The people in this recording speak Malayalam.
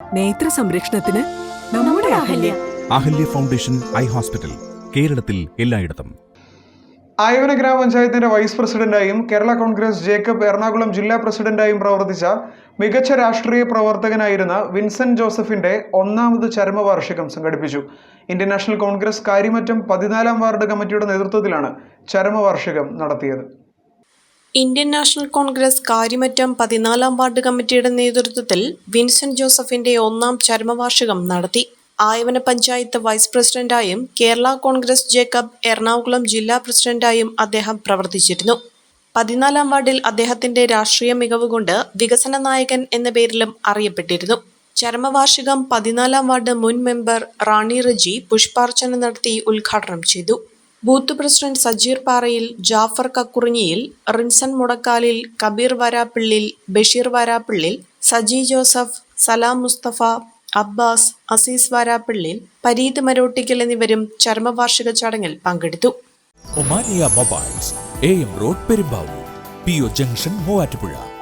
നേത്ര സംരക്ഷണത്തിന് നമ്മുടെ Ahalya. Ahalya foundation eye hospital, കേരളത്തിൽ എല്ലായിടത്തും. ആയവന ഗ്രാമപഞ്ചായത്തിന്റെ വൈസ് പ്രസിഡന്റായും കേരള കോൺഗ്രസ് ജേക്കബ് എറണാകുളം ജില്ലാ പ്രസിഡന്റായും പ്രവർത്തിച്ച മികച്ച രാഷ്ട്രീയ പ്രവർത്തകനായിരുന്ന വിൻസെന്റ് ജോസഫിന്റെ 1ാമത് ചരമവാർഷികം സംഘടിപ്പിച്ചു. ഇന്ത്യൻ നാഷണൽ കോൺഗ്രസ് കാര്യമറ്റം 14ാം വാർഡ് കമ്മിറ്റിയുടെ നേതൃത്വത്തിലാണ് ചരമവാർഷികം നടത്തിയത്. ഇന്ത്യൻ നാഷണൽ കോൺഗ്രസ് കാര്യമറ്റം 14ാം വാർഡ് കമ്മിറ്റിയുടെ നേതൃത്വത്തിൽ വിൻസെന്റ് ജോസഫിന്റെ 1ാം ചരമവാർഷികം നടത്തി. ആയവന പഞ്ചായത്ത് വൈസ് പ്രസിഡന്റായും കേരള കോൺഗ്രസ് ജേക്കബ് എറണാകുളം ജില്ലാ പ്രസിഡന്റായും അദ്ദേഹം പ്രവർത്തിച്ചിരുന്നു. 14ാം വാർഡിൽ അദ്ദേഹത്തിന്റെ രാഷ്ട്രീയ മികവ് കൊണ്ട് വികസന നായകൻ എന്ന പേരിലും അറിയപ്പെട്ടിരുന്നു. ചരമവാർഷികം 14ാം വാർഡ് മുൻ മെമ്പർ റാണി റജി പുഷ്പാർച്ചന നടത്തി ഉദ്ഘാടനം ചെയ്തു. ബൂത്ത് പ്രസിഡന്റ് സജീർ പാറയിൽ, ജാഫർ കക്കുറിഞ്ഞിയിൽ, റിൻസൺ മുടക്കാലിൽ, കബീർ വരാപ്പിള്ളിൽ, ബഷീർ വരാപ്പിള്ളിൽ, സജി ജോസഫ്, സലാം മുസ്തഫ, അബ്ബാസ്, അസീസ് വരാപ്പിള്ളിൽ, പരീത് മരോട്ടിക്കൽ എന്നിവരും ചരമവാർഷിക ചടങ്ങിൽ പങ്കെടുത്തു. Omania mobiles, AM road, Perumbavoor, PO junction, Muvattupuzha.